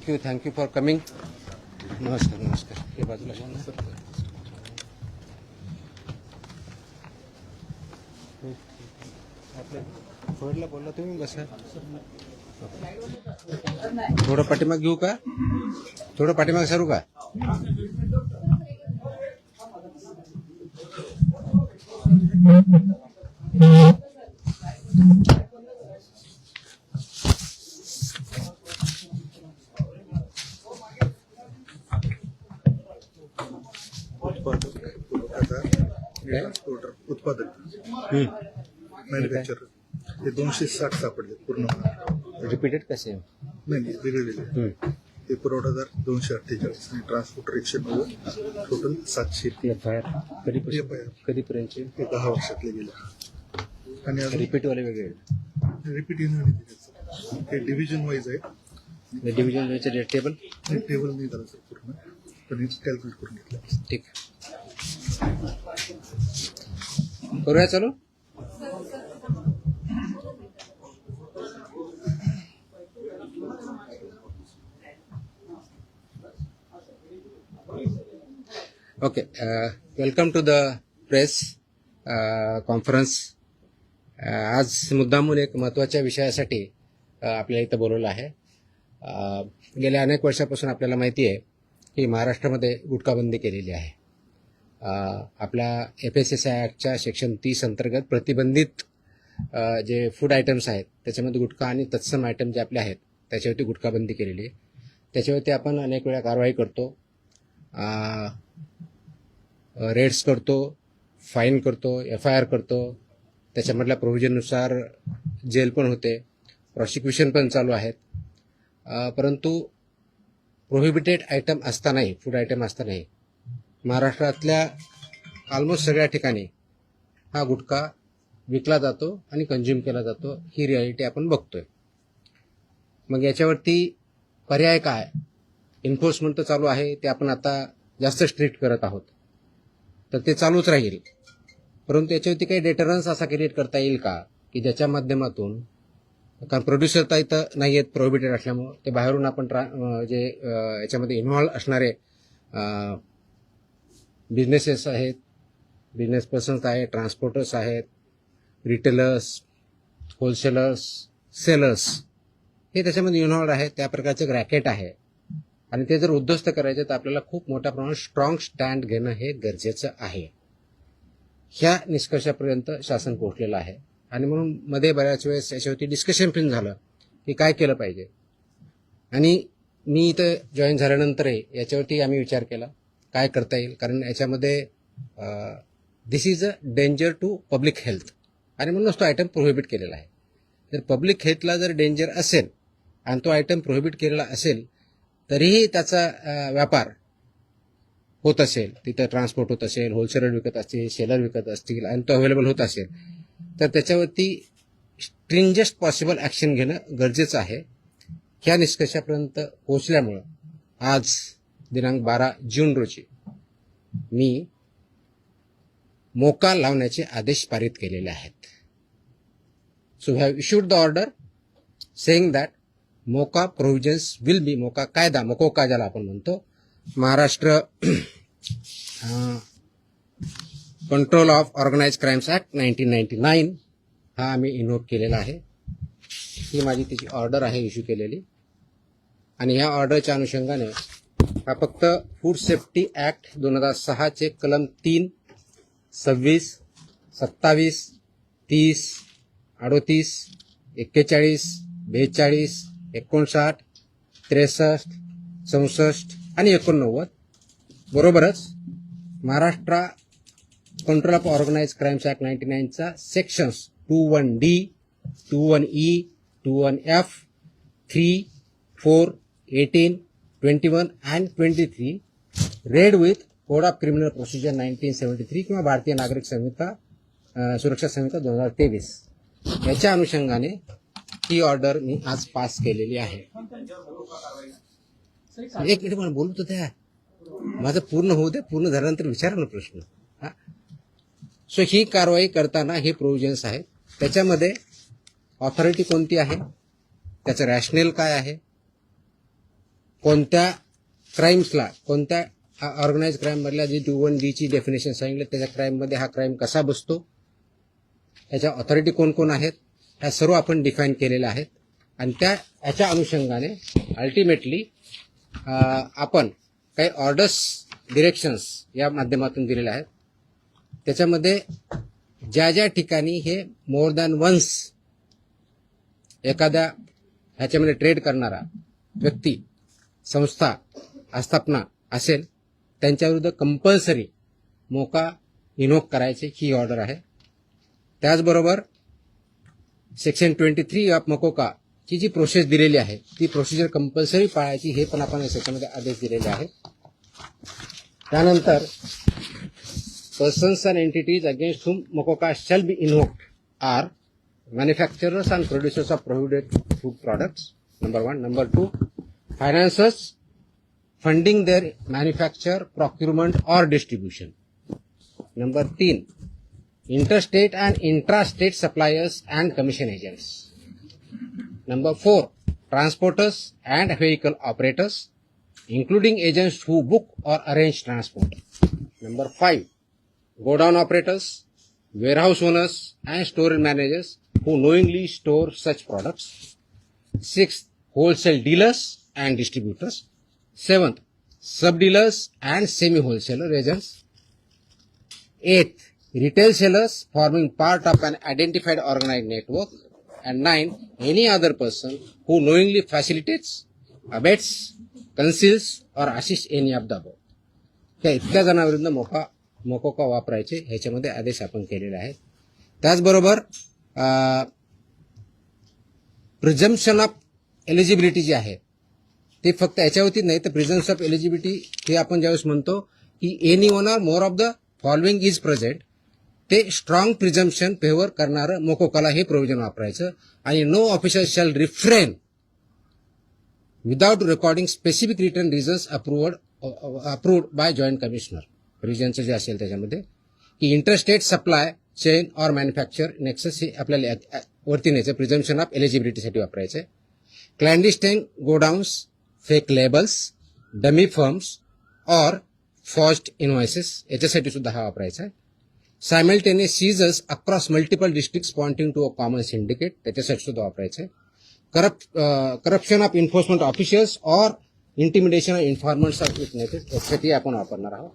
Thank you for coming. नमस्कार. हे बाजूला घ्या ना. आपल्या फोडला बोलला तुम्ही बसा. थोडं पाठीमाग घेऊ का? थोडं पाठीमाग सरू का? उत्पादक मॅन्युफॅक्चरर हे 260 सापडले पूर्ण. रिपीटेड कसे? नाही वेगळे. हे पुरवठादार 248 आणि ट्रान्सपोर्टर 190, टोटल 700. कधीपर्यंतचे? ते 10 वर्षातले गेले. आणि रिपीटवाले वेगळे? रिपीट येणार हे डिव्हिजन वाईज आहे. डिव्हिजन वाईज रेट टेबल नाही झालं सर पूर्ण, पण कॅल्क्युलेट करून घेतलं. ठीक. करूया चालू. Okay. Welcome to the press conference. आज मुद्दामून एक महत्त्वाच्या विषयासाठी आपल्याला इथं बोलवलं आहे. गेल्या अनेक वर्षापासून आपल्याला माहिती आहे की महाराष्ट्रामध्ये गुटखाबंदी केलेली आहे. आपल्या FSSAI ॲक्टच्या सेक्शन 30 अंतर्गत प्रतिबंधित जे फूड आयटम्स आहेत त्याच्यामध्ये गुटखा आणि तत्सम आयटम जे आपले आहेत त्याच्यावरती गुटखाबंदी केलेली आहे. त्याच्यावरती आपण अनेक वेळा कारवाई करतो, रेड्स करतो, फाईन करतो, FIR करतो. त्याच्यामधल्या प्रोव्हिजननुसार जेल पण होते, प्रॉसिक्युशन पण चालू आहेत. परंतु प्रोहिबिटेड आयटम असतानाही, फूड आयटम असतानाही महाराष्ट्रातल्या ऑलमोस्ट सगळ्या ठिकाणी हा गुटखा विकला जातो आणि कंझ्युम केला जातो. ही रियालिटी आपण बघतोय. मग याच्यावरती पर्याय काय? एन्फोर्समेंट तर चालू आहे, ते आपण आता जास्त स्ट्रिक्ट करत आहोत, तर ते चालूच राहील. परंतु याच्यावरती काही डेटरन्स असा क्रिएट करता येईल का की ज्याच्या माध्यमातून, कारण प्रोड्युसर तर इथं नाही आहेत प्रोहिबिटेड असल्यामुळं, ते बाहेरून आपण जे याच्यामध्ये इन्व्हॉल्व असणारे बिझनेसेस आहेत, बिझनेस पर्सन्स आहेत, ट्रान्सपोर्टर्स आहेत, रिटेलर्स, होलसेलर्स, सेलर्स, हे त्याच्यामध्ये इन्व्हॉल्व आहेत. त्या प्रकारचं रॅकेट आहे आणि ते जर उद्ध्वस्त करायचे तर आपल्याला खूप मोठ्या प्रमाणात स्ट्रॉंग स्टँड घेणं हे गरजेचं आहे. ह्या निष्कर्षापर्यंत शासन पोहोचलेलं आहे आणि म्हणून मध्ये बऱ्याच वेळेस याच्यावरती डिस्कशन पण झालं की काय केलं पाहिजे. आणि मी इथं जॉईन झाल्यानंतरही याच्यावरती आम्ही विचार केला काय करता येईल, कारण याच्यामध्ये this is a danger to public health आणि म्हणूनच तो आयटम प्रोहिबिट केलेला आहे. जर पब्लिक हेल्थला जर डेंजर असेल आणि तो आयटम प्रोहिबिट केलेला असेल तरीही त्याचा व्यापार होत असेल, तिथं ट्रान्सपोर्ट होत असेल, होलसेलर विकत असतील, सेलर विकत असतील आणि तो अवेलेबल होत असेल, तर त्याच्यावरती स्ट्रिंजेस्ट पॉसिबल ॲक्शन घेणं गरजेचं आहे. ह्या निष्कर्षापर्यंत पोहोचल्यामुळं आज दिनांक 12 जून रोजी मी मोका लावण्याचे आदेश पारित केलेले आहेत. So we have issued the order saying that MCOCA provisions will be, MCOCA कायदा, मकोका ज्याला आपण म्हणतो, Maharashtra control of organise crimes act 1999 हा आम्ही इन्व्होक केलेला आहे. ही माझी त्याची ऑर्डर आहे इश्यू केलेली. आणि ह्या ऑर्डरच्या अनुषंगाने हा फक्त फूड सेफ्टी ॲक्ट 2006 कलम 3, 26, 27, 30, 38, 41, 42, 59, 63, 64 आणि 89 बरोबरच Maharashtra control of organise crimes act 99चा sections 21D, 21E, 21F, 3, 4, 18, 21 and 23 read with code of criminal procedure 1973 किंवा भारतीय नागरिक संहिता सुरक्षा संहिता 2023 याच्या अनुषंगाने ही ऑर्डर मी आज पास केलेली आहे. एक मिनिट मला बोलू तर द्या, माझं पूर्ण होऊ द्या. पूर्ण झाल्यानंतर विचारा ना प्रश्न. सो ही कारवाई करताना हे प्रोव्हिजन्स आहेत. त्याच्यामध्ये ऑथॉरिटी कोणती आहे, त्याचं रॅशनेल काय आहे, कोणत्या क्राईम्सला, कोणत्या ऑर्गनाइज क्राईम मधल्या जी 2(1)D ची डेफिनेशन सांगितलं त्याच्या क्राईम मध्ये हा क्राईम कसा बसतो, याच्या ऑथॉरिटी कोण कोण आहेत, ह्या सर्व आपण डिफाईन केलेल्या आहेत. आणि याच्या अनुषंगाने अल्टिमेटली आपण काही ऑर्डर्स, डिरेक्शन्स या माध्यमातून दिलेल्या आहेत. त्याच्यामध्ये ज्या ज्या ठिकाणी हे मोर दॅन वन्स एखाद्या ह्याच्यामध्ये ट्रेड करणारा व्यक्ती, संस्था, आस्थापना असेल त्यांच्याविरुद्ध कंपल्सरी मोका इन्व्होक करायचे ही ऑर्डर आहे. त्याचबरोबर सेक्शन 23 ऑफ मकोका ची जी प्रोसेस दिलेली आहे ती प्रोसिजर कंपल्सरी पाळायची हे पण आपण या सेक्शनमध्ये आदेश दिलेले आहेत. त्यानंतर persons and entities against whom MOCOCA shall be invoked are manufacturers and producers of prohibited food products, number 1. Number 2, financiers funding their manufacture, procurement or distribution. Number 3, interstate and intrastate suppliers and commission agents. Number 4, transporters and vehicle operators, including agents who book or arrange transport. Number 5, godown operators, warehouse owners and store managers who knowingly store such products. 6th, wholesale dealers and distributors. 7th, sub-dealers and semi-wholesaler agents. 8th, retail sellers forming part of an identified organized network. And 9, any other person who knowingly facilitates, abets, conceals or assists any of the above. त्या इतक्या जणांविरुद्ध मोकोका वापरायचे ह्याच्यामध्ये आदेश आपण केलेले आहेत. त्याचबरोबर प्रिझम्पशन ऑफ एलिजिबिलिटी जी आहे ते फक्त याच्यावरती नाही तर प्रिझम्पशन ऑफ एलिजिबिलिटी हे आपण ज्यावेळेस म्हणतो की any one or more of the following is present, ते स्ट्रॉंग प्रिझम्पशन फेवर करणारं मोकोकाला हे प्रोव्हिजन वापरायचं. आणि no officer shall refrain without recording specific return reasons approved by joint commissioner. प्रिव्हिजनचं जे असेल त्याच्यामध्ये की interstate supply chain or manufacture nexus हे आपल्याला वरती न्यायचं प्रिझम्पशन ऑफ एलिजिबिलिटीसाठी वापरायचं. Clandestine godowns, fake labels, dummy firms or forged invoices याच्यासाठी सुद्धा हा वापरायचा आहे. Simultaneous seizures across multiple districts pointing to a common syndicate त्याच्यासाठी सुद्धा वापरायचं आहे. Corruption of enforcement officials or intimidation of informants of witnesses यासाठी आपण वापरणार आहोत.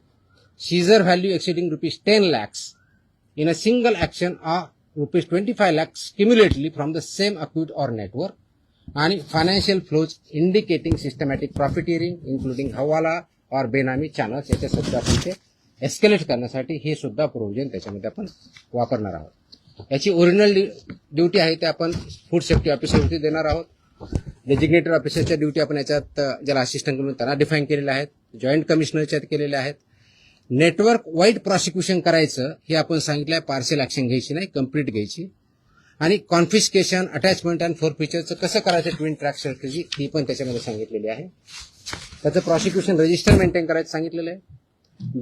Seizure value exceeding ₹10 lakhs in a single action or ₹25 lakhs cumulatively from the same account or network. आणि financial flows indicating systematic profiteering including hawala और बेनामी channels याच्या सुद्धा आपण ते एस्केलेट करण्यासाठी हे सुद्धा प्रोव्हिजन त्याच्यामध्ये आपण वापरणार आहोत. याची ओरिजिनल ड्युटी आहे ते आपण फूड सेफ्टी ऑफिसरवरती देणार आहोत. डेजिग्नेटेड ऑफिसरच्या ड्युटी आपण याच्यात ज्याला असिस्टंट म्हणून त्यांना डिफाईन केलेल्या आहेत, जॉईंट कमिशनरच्या केलेल्या आहेत. नेटवर्क वाईड प्रॉसिक्युशन करायचं हे आपण सांगितलं आहे, पार्शियल ऍक्शन घ्यायची नाही, कंप्लीट घ्यायची. आणि कॉन्फिस्केशन, अटॅचमेंट अँड फोरफिचरचं कसं करायचं ट्विन ट्रॅक स्ट्रॅटेजी ही पण त्याच्यामध्ये सांगितलेली आहे. त्याचं प्रॉसिक्युशन रजिस्टर मेंटेन करायचं सांगितलेलं आहे,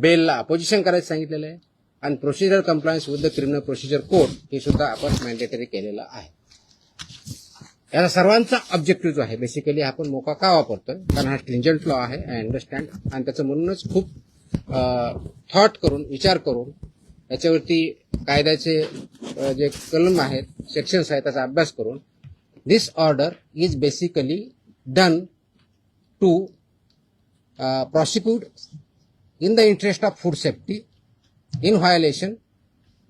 बेलला अपोजिशन करायचं सांगितलेलं आहे आणि procedure compliance with the criminal procedure code हे सुद्धा आपण मॅन्डेटरी केलेलं आहे. याचा सर्वांचा ऑब्जेक्टिव्ह जो आहे बेसिकली आपण मोका का वापरतोय कारण हा स्ट्रिंजंट लॉ आहे, आय अंडरस्टँड. आणि त्याचं म्हणूनच खूप थॉट करून विचार करून याच्यावरती कायद्याचे जे कलम आहेत, सेक्शन्स आहेत त्याचा अभ्यास करून this order is basically done to prosecute in the interest of food safety in violation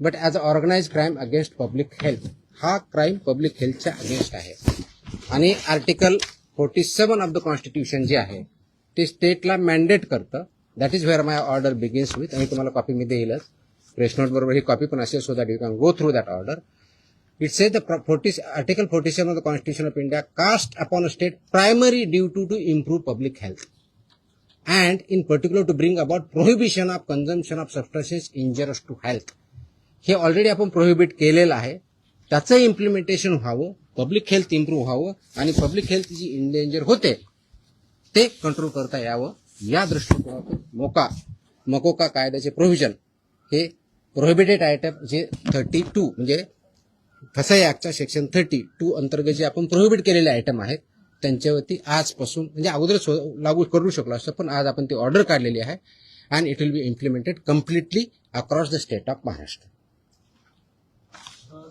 but as an organized crime against public health. हा क्राईम पब्लिक हेल्थच्या अगेन्स्ट आहे. आणि आर्टिकल 47 ऑफ द कॉन्स्टिट्यूशन जे आहे ते स्टेटला मॅन्डेट करतं. That is where my order begins with. आणि तुम्हाला copy me देईलच, press note बरोबर ही कॉपी पण असेल so that you can go through that order. It says the Article 47 of the Constitution of India cast upon a state primary duty to improve public health and in particular to bring about prohibition of consumption of substances injurious to health. हे already आपण prohibit केलेलं आहे. त्याचं implementation व्हावं, public health improve व्हावं आणि public health जी endanger होते ते कंट्रोल करता यावं या दृष्टिकोनातून मकोका कायद्याचे प्रोव्हिजन हे प्रोहिबिटेड आयटम जे 32 म्हणजे फसाई ऍक्टच्या सेक्शन 32 अंतर्गत जे आपण प्रोहिबिट केलेले आयटम आहेत त्यांच्यावरती आजपासून म्हणजे अगोदरच लागू करू शकलो असतं, पण आज आपण ती ऑर्डर काढलेली आहे and it will B implemented completely across the state of Maharashtra.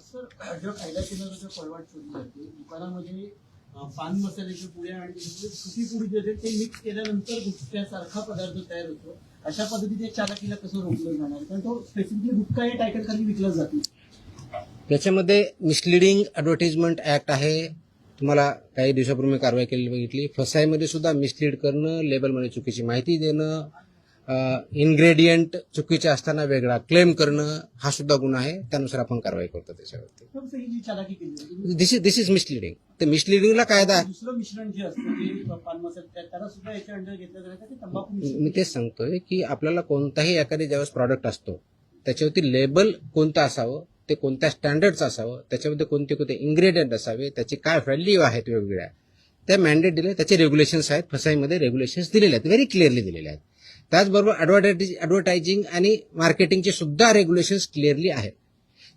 Sir, जो कायदा केंद्राचा जो पळवाट शोधली जाते दुकानामध्ये पान मसाल्याच्या पुड्या आणि सुकी पुडी जे आहे ते मिक्स केल्यानंतर गुटख्यासारखा पदार्थ तयार होतो. अशा पद्धतीने चालकीला कसं रोखलं जाणार, कारण तो स्पेसिफिकली गुटखा या टायटल खाली विकला जातो. त्याच्यामध्ये मिसलिडिंग ॲडव्हर्टाइजमेंट ऍक्ट आहे. तुम्हाला काही दिवसापूर्वी कारवाई केलेली बघितली. फसाईमध्ये सुद्धा मिसलीड करणं, लेबलमध्ये चुकीची माहिती देणं, इन्ग्रेडियंट चुकीचे असताना वेगळा क्लेम करणं हा सुद्धा गुन्हा आहे. त्यानुसार आपण कारवाई करतो त्याच्यावरती. फक्त ही जी चालाकी केली जाते, दिस इज मिसलिडिंग. तर मिसलिडिंगला कायदा आहे. दुसरं मिश्रण जे असतं जे पान मसाला त्याला सुद्धा याच्या अंडर घेतलं जातं ते तंबाखू मी तेच सांगतोय की आपल्याला कोणताही एखादी ज्यावेळेस प्रॉडक्ट असतो त्याच्यावरती लेबल कोणतं असावं, ते कोणत्या स्टँडर्डचं असावं, त्याच्यामध्ये कोणते कोणते इन्ग्रेडियंट असावे, त्याची काय व्हॅल्यू आहेत वेगवेगळ्या, त्या मॅन्डेट दिले, त्याचे रेग्युलेशन्स आहेत. फसाईमध्ये रेग्युलेशन्स दिलेले आहेत, व्हेरी क्लिअरली दिलेले आहेत. त्याचबरोबर ॲडव्हर्टायझिंग आणि मार्केटिंगचे सुद्धा रेग्युलेशन्स क्लिअरली आहेत.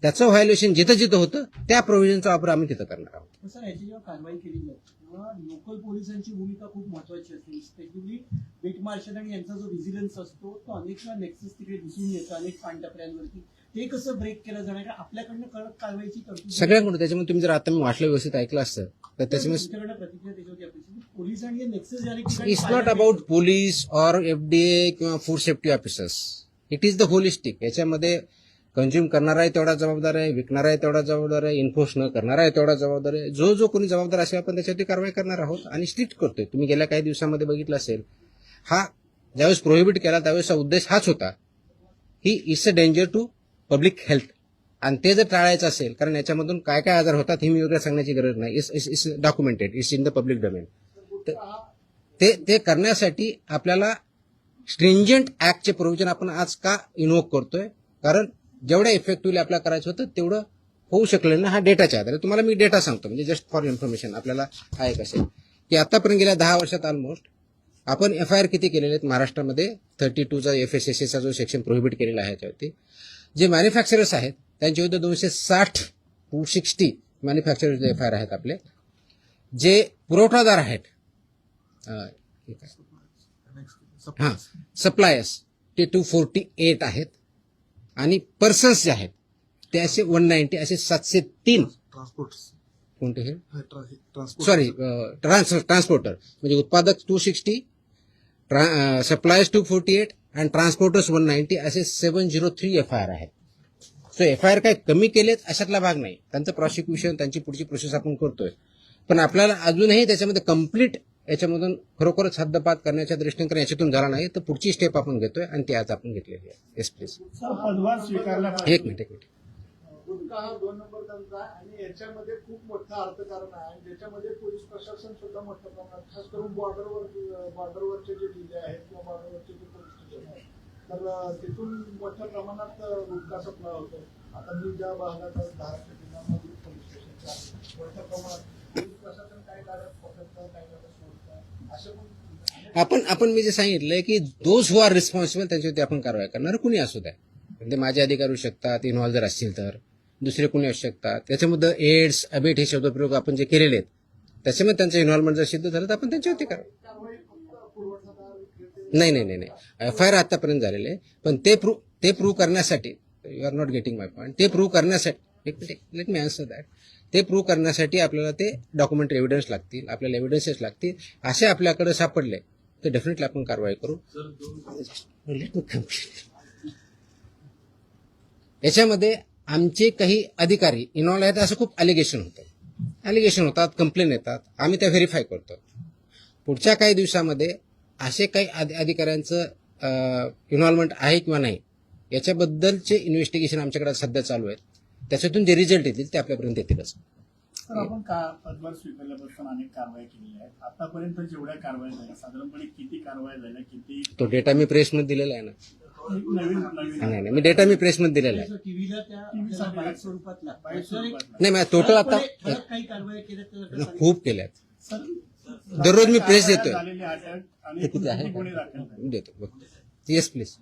त्याचं व्हायोलेशन जिथं जिथं होतं त्या प्रोव्हिजनचा वापर आम्ही तिथं करणार आहोत. सर, याची जेव्हा कारवाई केली जाते तेव्हा लोकल पोलिसांची भूमिका खूप महत्वाची असते. स्पेशली बीट मार्शल आणि यांचा जो व्हिजिलन्स असतो तो अनेक वेळा नेक्सस तिकडे दिसून येतो अनेक पानटपऱ्यांवरती. ते कसं ब्रेक केलं जाणार, कारण आपल्याकडनं कडक कारवाईची तरतूद सगळ्यांकडून. त्याच्यामुळे तुम्ही जर आता मी वाचलं व्यवस्थित ऐकलं असतं तर त्याच्यामुळे तुमच्याकडनं प्रतिक्रिया त्याच्यावरती अपेक्षित. पोलीस आणि नेक्सस या ठिकाणी it's not about police or FDA किंवा food safety officers. It is the holistic. याच्यामध्ये कंझ्युम करणारा आहे तेवढा जबाबदार आहे, विकणारा आहे तेवढा जबाबदार आहे, इन्फोर्स न करणारा आहे तेवढा जबाबदार आहे. जो कोणी जबाबदार असेल आपण त्याच्यावरती कारवाई करणार आहोत आणि स्ट्रिक्ट करतोय. तुम्ही गेल्या काही दिवसामध्ये बघितलं असेल, हा ज्यावेळेस प्रोहिबिट केला त्यावेळेसचा उद्देश हाच होता ही it's a danger to public health. आणि ते जर टाळायचं असेल, कारण याच्यामधून काय काय आजार होतात हे मी वेगळं सांगण्याची गरज नाही. It's documented, it's in the public domain. ते करण्यासाठी आपल्याला स्ट्रिंजंट ऍक्टचे प्रोव्हिजन आपण आज का इन्व्होक करतोय, कारण जेवढ्या इफेक्टिव्हली आपल्याला करायचं होतं तेवढं होऊ शकलं ना. हा डेटाच्या आधारे तुम्हाला मी डेटा सांगतो, म्हणजे जस्ट फॉर इन्फॉर्मेशन आपल्याला हा एक असेल की आतापर्यंत गेल्या 10 वर्षात ऑलमोस्ट आपण FIR किती केलेले आहेत महाराष्ट्रामध्ये. 32चा FSSAचा जो सेक्शन प्रोहिबिट केलेला आहे याच्यावरती. जे मॅन्युफॅक्चरर्स आहेत त्यांच्या विरुद्ध 260 मॅन्युफॅक्चरर्स FIR आहेत आपले. जे पुरवठादार आहेत सप्लायर्स ते 248 आहेत आणि पर्सन्स जे आहेत ते असे 190, असे 703 ट्रान्सपोर्ट कोणते हे ट्रान्सपोर्ट सॉरी ट्रान्सपोर्टर म्हणजे उत्पादक 260, सप्लायर्स 248 आणि ट्रान्सपोर्टर्स 190 असे 703 FIR आहेत. सो FIR काय कमी केलेत अशातला भाग नाही. त्यांचं प्रॉसिक्युशन त्यांची पुढची प्रोसेस आपण करतोय, पण आपल्याला अजूनही त्याच्यामध्ये कम्प्लीट याच्यामधून खरोखरच हद्दपात करण्याच्या दृष्टीने कारण याच्यातून झाला नाही तर पुढची स्टेप आपण घेतोय आणि ती आज आपण घेतलेली आहे. Yes please. सर, पदभार स्वीकारला एक मिनिट. गुटखा हा 2 नंबर धंदा आहे आणि याच्यामध्ये खूप मोठं अर्थकारण आहे आणि ज्याच्यामध्ये पोलीस प्रशासन सुद्धा मोठ्या प्रमाणात खास करून बॉर्डरवरचे जे जिल्हे आहेत किंवा बॉर्डरवरचे जे पोलीस स्टेशन आहेत तर तिथून मोठ्या प्रमाणात गुटखा सप्लाय होतो. आता मी ज्या भागात महाराष्ट्र जिल्ह्यामध्ये पोलीस स्टेशनच्या मोठ्या प्रमाणात पोलीस प्रशासन काही गाड्यात पकडतं, काही गाड्यात सोडतं असे आपण मी जे सांगितलंय की दोज हु आर रिस्पॉन्सिबल त्यांच्यावरती आपण कारवाई करणार, कुणी असू द्या. म्हणजे माझे अधिकारी होऊ शकतात, इन्व्हॉल्व जर असतील तर दुसरे कुणी असू शकतात. त्याच्यामध्ये एड्स अबेट हे शब्दप्रयोग आपण जे केलेले आहेत त्याच्यामध्ये त्यांचं इन्व्हॉल्वमेंट जर सिद्ध झालं तर आपण त्यांच्यावरती करू. नाही FIR आतापर्यंत झालेले आहे, पण ते प्रूव्ह करण्यासाठी you are not getting my point. ते प्रूव्ह करण्यासाठी लेट मी आन्सर दॅट. ते प्रूव्ह करण्यासाठी आपल्याला ते डॉक्युमेंटरी एव्हिडन्स लागतील, आपल्याला एव्हिडन्सेस लागतील. असे आपल्याकडे सापडले तर डेफिनेटली आपण कारवाई करू. Let me complete. याच्यामध्ये आमचे काही अधिकारी इन्व्हॉल्व आहेत असं खूप अलिगेशन होतात, कंप्लेन येतात, आम्ही त्या व्हेरीफाय करतो. पुढच्या काही दिवसामध्ये असे काही अधिकाऱ्यांचं इन्व्हॉल्वमेंट आहे किंवा नाही याच्याबद्दलचे इन्व्हेस्टिगेशन आमच्याकडे सध्या चालू आहेत. त्याच्यातून जे रिझल्ट येतील ते आपल्यापर्यंत येतीलच. सर, आपण पदभार स्वीकारल्यापासून अनेक कारवाई केलेल्या आहेत. आतापर्यंत जेवढ्या कारवाई झाल्या साधारणपणे किती कारवाई झाल्या, किती तो डेटा मी प्रेसमध्ये दिलेला आहे ना. नवीन नाही मी डेटा मी प्रेसमध्ये दिलेला आहे. टीव्हीला त्या बाईट स्वरूपात नाही मग टोटल आता काही कारवाई केल्या खूप केल्यात. सर, दररोज मी प्रेस देतोय. झालेली अटक आणि हे किती आहे गुन्हे दाखल झाले. देतो बघ. Yes please.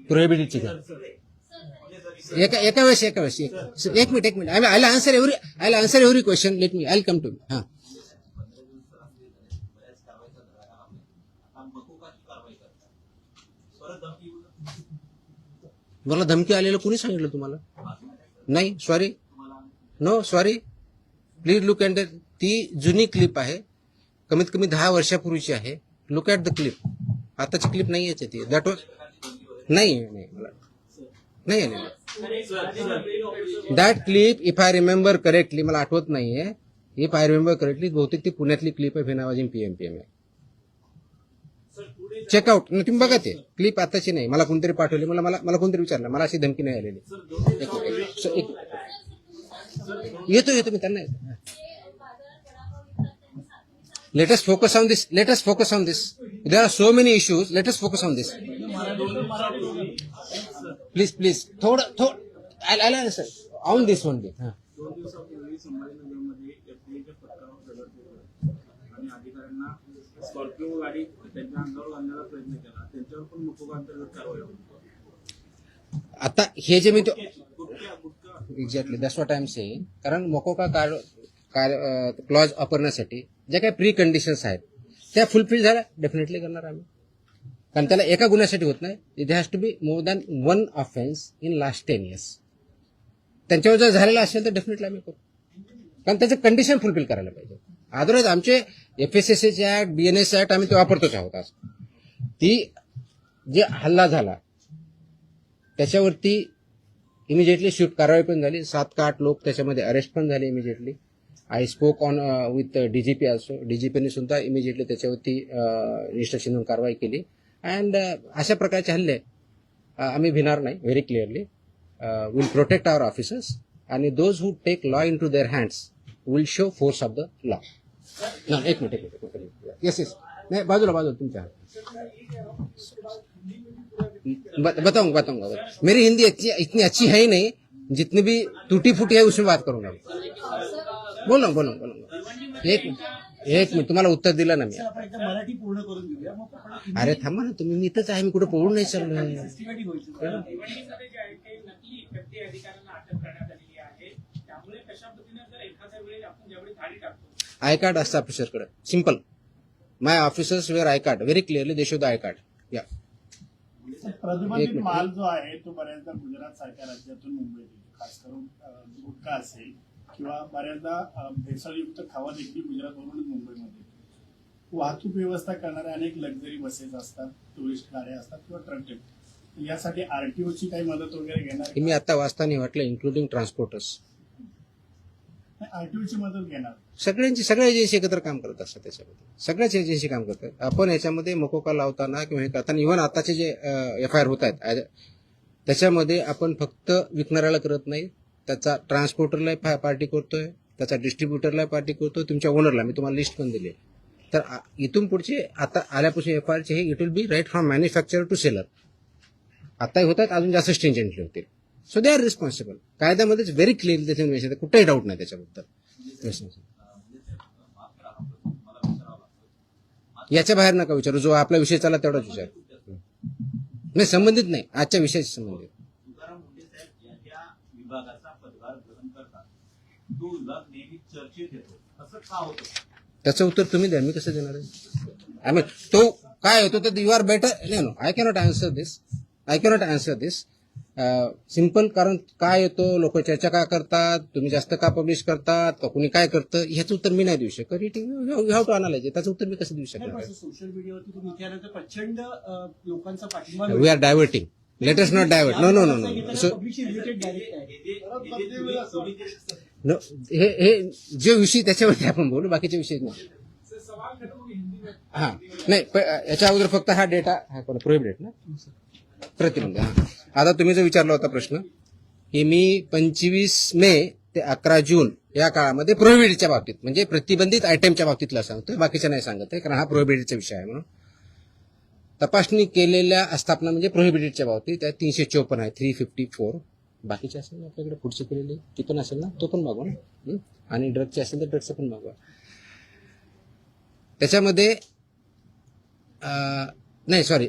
प्रोहिबिटेडची एका वेळेस एक minute. I answer every question. Let me I come to. हां मला धमकी आलेलं कोणी सांगितलं तुम्हाला? नाही, sorry, no sorry, please look at ती जुनी क्लिप आहे, कमीत कमी 10 वर्षापूर्वीची आहे. Look at the clip. आताची क्लिप नाही याची ती. दॅट वॉज नाही मला नाही आलेलं. That clip if I remember correctly, मला आठवत नाहीये, इफ आय रिमेंबर करेक्टली बहुतेक ती पुण्यातली क्लिप आहे, फेनाबाजी पीएमपीएम आहे. चेकआउट तुम्ही बघा, ते क्लिप आताची नाही, मला कोणतरी पाठवली, मला कोणतरी विचारलं, मला अशी धमकी नाही आलेली. येतो मी त्यांना. Let us focus on this. There are so many issues. Let us focus on this. Please. थोडं. I'll answer on this only. 2 दिवसापूर्वी संभाजीनगरमध्ये एफडीएच्या पथकावर दगड फेकला आणि अधिकाऱ्यांना स्कॉर्पिओ गाडी त्यांच्या अंगावर बांधण्याचा प्रयत्न केला. त्यांच्यावर पण मकोका अंतर्गत कारवाई होती. आता हे जे मी exactly that's what I am saying. कारण मकोका क्लॉज वापरण्यासाठी ज्या काही प्री कंडिशन्स आहेत त्या फुलफिल झाल्या, डेफिनेटली करणार आम्ही. कारण त्याला एका गुन्ह्यासाठी होत नाही, it has to be more than 1 offence in last 10 years. त्यांच्यावर जर झालेला असेल तर डेफिनेटली आम्ही करू, कारण त्याचं कंडिशन फुलफिल करायला पाहिजे. अदरवाईज आमचे FSSAचे ऍक्ट, BNS ऍक्ट आम्ही ते वापरतोच आहोत. आज ती जे हल्ला झाला त्याच्यावरती इमिजिएटली स्विफ्ट कारवाई पण झाली. 7 का 8 लोक त्याच्यामध्ये अरेस्ट पण झाले immediately. I spoke on with DGP also. DGPने सुद्धा इमिजिएटली त्याच्यावरती रजिस्ट्रेशन म्हणून कारवाई केली. अँड अशा प्रकारचे हल्ले आम्ही भिणार नाही. Very clearly will protect our officers आणि those who take law into their hands will show force of the law. एक मिनिट. येस नाही, बाजूला तुमच्या. बताऊंगा. मेरी हिंदी इतनी अच्छी है ही नहीं, जितनी भी टूटी फूटी है उसमें बात करूंगा. बोलो. एक मिनिट, तुम्हाला उत्तर दिलं ना मी. आपण एकदा मराठी पूर्ण करून घेऊया, मग आपण अरे थांबा ना, तुम्ही मी इथंच आहे, मी कुठे पळून नाही चाललोय. सिस्टमॅटिक होईल. भिवंडीमध्ये जे आहे ते नकली एफडी अधिकाऱ्यांना अटक करण्यात आलेली आहे. त्यामुळे कशा पद्धतीने जर एखाद्या वेळी आपण ज्यावेळी धाडी टाकतो, आय कार्ड असतं ऑफिसरकडे. Simple. My officers wear I card. Very clearly they show the I card. या प्रतिबंधित माल जो आहे तो बऱ्याचदा गुजरात सारख्या राज्यातून मुंबईत येतो, खास करून गुटखा असेल किंवा बऱ्याचदा भेसळयुक्त खावा देखील गुजरातवरूनच मुंबईमध्ये येतो. वाहतूक व्यवस्था करणाऱ्या अनेक लक्झरी बसेस असतात, टुरिस्ट गाड्या असतात किंवा ट्रक. यासाठी आरटीओची काही मदत वगैरे घेणार? मी आता वाचताना वाटलं इन्क्लुडिंग ट्रान्सपोर्टर्स. आरटीओची मदत घेणार? सगळ्या एजन्सी एकत्र काम करत असतात. त्याच्यामध्ये सगळ्याच एजन्सी काम करतात. आपण याच्यामध्ये मकोका लावताना किंवा हे करताना इव्हन आताचे जे FIR होत आहेत त्याच्यामध्ये आपण फक्त विकणाऱ्याला करत नाही, त्याचा ट्रान्सपोर्टरला पार्टी करतोय, त्याचा डिस्ट्रीब्युटरला पार्टी करतोय, तुमच्या ओनरला. मी तुम्हाला लिस्ट पण दिली. तर इथून पुढचे आता आल्यापासून FIRचे हे it will be right from manufacturer to seller. आताही होतात, अजून जास्त स्ट्रिंजंटली होतील. So they are responsible. कायद्यामध्येच व्हेरी क्लिअरली त्याच्यामध्ये कुठेही डाऊट नाही त्याच्याबद्दल. याच्या बाहेर नका विचारू, जो आपला विषय चालला तेवढाच विचार. नाही, संबंधित नाही, आजच्या विषयाशी संबंधित. तुकाराम मुंडे साहेब या विभागाचा पदभार ग्रहण करतात, तो विभाग नेहमी चर्चेत येतो, असं का होतं? त्याचं उत्तर तुम्ही द्या, मी कसं देणार आहे? आय मीन तो काय होतो तर you are better. No, I cannot answer this. Simple. कारण काय येतो, लोक चर्चा का करतात, तुम्ही जास्त का पब्लिश करतात, का कुणी काय करतं, ह्याचं उत्तर मी नाही देऊ शकत. You have to analyse. त्याचं उत्तर मी कसं देऊ शकणार? सोशल मीडियावरती तुम्ही विचारल्यानंतर प्रचंड लोकांचा पाठिंबा we are diverting. Let us not divert. No. So हे जे विषय त्याच्यावरती आपण बोलू, बाकीचे विषय नाही. हा नाही, याच्या अगोदर फक्त हा डेटा प्रोहिबिटेड ना, प्रतिबंध. आता तुम्ही जो विचारला होता प्रश्न की मी 25 मे ते 11 जून या काळामध्ये प्रोहिबिटेडच्या बाबतीत म्हणजे प्रतिबंधित आयटमच्या बाबतीतला सांगतोय, बाकीच्या नाही सांगत आहे, कारण हा प्रोहिबिटेडचा विषय आहे. म्हणून तपासणी केलेल्या आस्थापना म्हणजे प्रोहिबिटेडच्या बाबतीत त्या 354 आहे, 354. बाकीचे असेल ना आपल्याकडे पुढची केलेली ती पण असेल ना, तो पण मागवा ना. आणि ड्रगचे असेल तर ड्रगचं पण मागवा. त्याच्यामध्ये नाही सॉरी,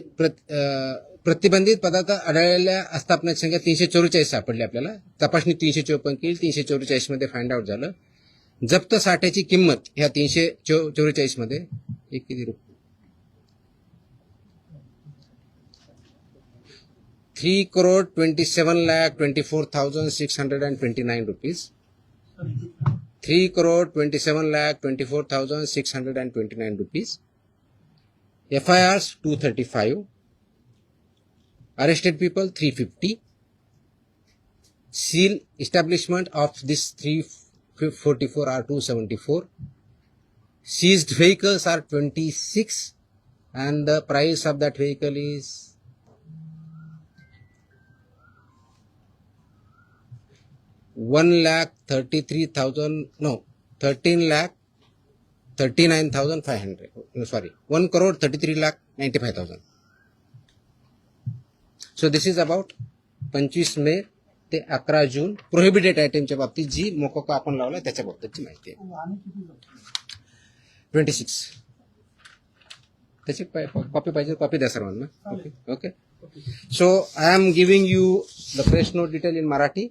प्रतिबंधित पदार्थ आढळलेल्या आस्थापनाची संख्या 344 सापडली आपल्याला. तपासणी 354 केली, 344 मध्ये फाइंड आउट झालं. जप्त साठ्याची किंमत ह्या 344 मध्ये किती रुपये? 3,27,24,629 rupees. 3,27,24,629 rupees. FIRs 235. Arrested people 350. Seal establishment of this 344 are 274. Seized vehicles are 26, and the price of that vehicle is 13,39,500. No, sorry, 1,33,95,000. So this is about 25 मे ते 11 जून प्रोहिबिटेड आयटमच्या बाबतीत जी मोकोका आपण लावला त्याच्या बाबतीतची माहिती आहे. आणि किती जप्त? 26. त्याची कॉपी पाहिजे कॉपी द्या सर्वांना. Okay. So I am giving you the press note detail in Marathi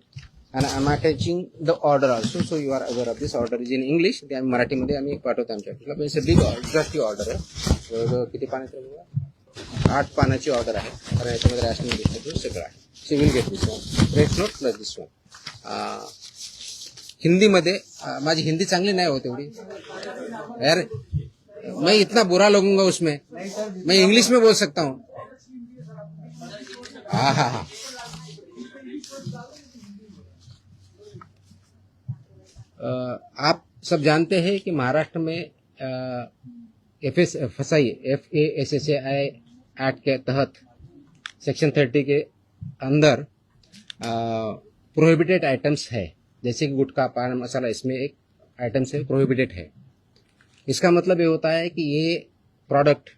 and I am attaching the order also, so you are aware of this. Order is in English. ते आम्ही मराठीमध्ये आम्ही पाठवतो आमच्या ऑफिसला. पण बिग ऑर्डर ऑर्डर आहे. जवळजवळ किती पानाची आहे? 8 पानाची ऑर्डर आहे. कारण याच्यामध्ये रॅशनिंग डिस्ट्रीब्यूट सगळं आहे. So you will get this one. Press note plus this one. हिंदीमध्ये माझी हिंदी चांगली नाही होत एवढी यार, मैं इतना बुरा लगूंगा उसमें, मैं इंग्लिश में बोल सकता हूँ. हाँ हाँ हाँ. आप सब जानते हैं कि महाराष्ट्र में FSI एक्ट के तहत सेक्शन 30 के अंदर प्रोहिबिटेड आइटम्स है, जैसे कि गुटखा, पान मसाला, इसमें एक आइटम से प्रोहिबिटेड है. इसका मतलब ये होता है कि ये प्रोडक्ट,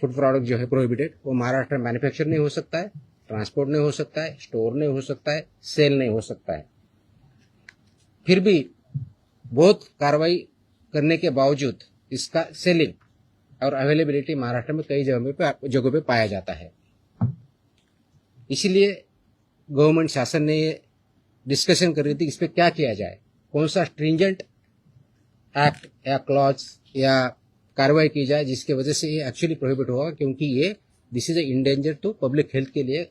फूड प्रोडक्ट जो है प्रोहिबिटेड, वो महाराष्ट्र में मैन्युफैक्चर नहीं हो सकता है, ट्रांसपोर्ट नहीं हो सकता है, स्टोर नहीं हो सकता है, सेल नहीं हो सकता है. फिर भी बहुत कार्रवाई करने के बावजूद इसका सेलिंग और अवेलेबिलिटी महाराष्ट्र में कई जगहों पे पाया जाता है. इसीलिए गवर्नमेंट शासन ने ये डिस्कशन कर रही थी इस पर क्या किया जाए, कौन सा स्ट्रिंजेंट एक्ट या क्लॉज या कार्रवाई की जाए जिसकी वजह से ये एक्चुअली प्रोहिबिट होगा, क्योंकि ये this is a endanger to public health के लिए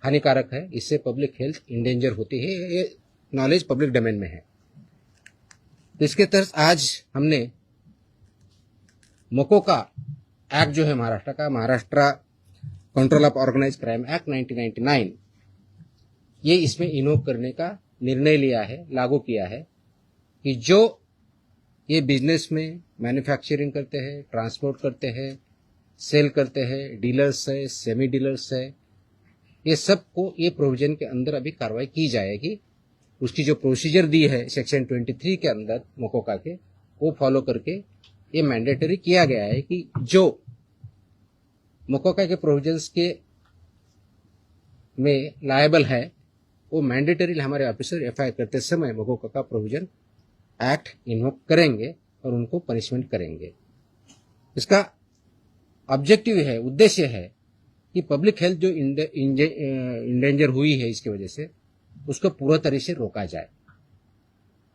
हानिकारक है. इससे पब्लिक हेल्थ इंडेंजर होती है. ये नॉलेज पब्लिक डोमेन में है. तो इसके तहत आज हमने मोकोका एक्ट जो है महाराष्ट्र का, Maharashtra control of organise crime act 1999, ये इसमें इन्वोक करने का निर्णय लिया है, लागू किया है कि जो ये बिजनेस में मैन्युफैक्चरिंग करते हैं, ट्रांसपोर्ट करते हैं, सेल करते हैं, डीलर्स है, सेमी डीलर्स है, ये सबको ये प्रोविजन के अंदर अभी कार्रवाई की जाएगी. उसकी जो प्रोसीजर दी है सेक्शन 23 के अंदर मोकोका के, वो फॉलो करके ये मैंडेटरी किया गया है कि जो मोकोका के प्रोविजंस के में लायबल है वो मैंडेटरी हमारे ऑफिसर FIR करते समय मोकोका का प्रोविजन एक्ट इन्वोक करेंगे और उनको पनिशमेंट करेंगे. इसका ऑब्जेक्टिव है, उद्देश्य है कि पब्लिक हेल्थ जो इंडेंजर हुई है इसकी वजह से, उसको पूरा तरह से रोका जाए.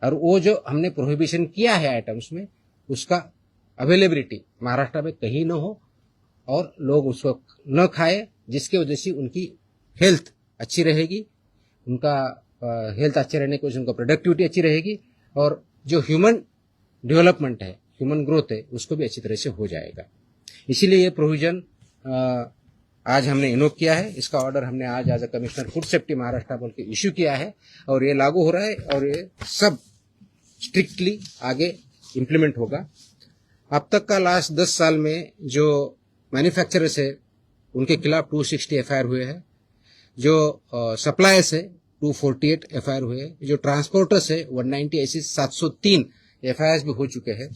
और वो जो हमने प्रोहिबिशन किया है आइटम्स में, उसका अवेलेबिलिटी महाराष्ट्र में कहीं न हो और लोग उसको न खाए, जिसकी वजह से उनकी हेल्थ अच्छी रहेगी, उनका हेल्थ अच्छे रहने की वजह से उनका प्रोडक्टिविटी अच्छी रहेगी, और जो ह्यूमन डेवलपमेंट है, ह्यूमन ग्रोथ है, उसको भी अच्छी तरह से हो जाएगा. इसीलिए ये प्रोविजन आज हमने इन्वोक किया है. इसका ऑर्डर हमने आज as a commissioner food safety Maharashtra बोल के इश्यू किया है और ये लागू हो रहा है और ये सब स्ट्रिक्टली आगे इम्प्लीमेंट होगा. अब तक का लास्ट 10 साल में जो मैन्युफैक्चरर्स है उनके खिलाफ 260 FIR हुए हैं, जो सप्लायर्स है 248 FIR हुए हैं, जो ट्रांसपोर्टर्स है 190, ऐसे 703 FIR भी हो चुके हैं.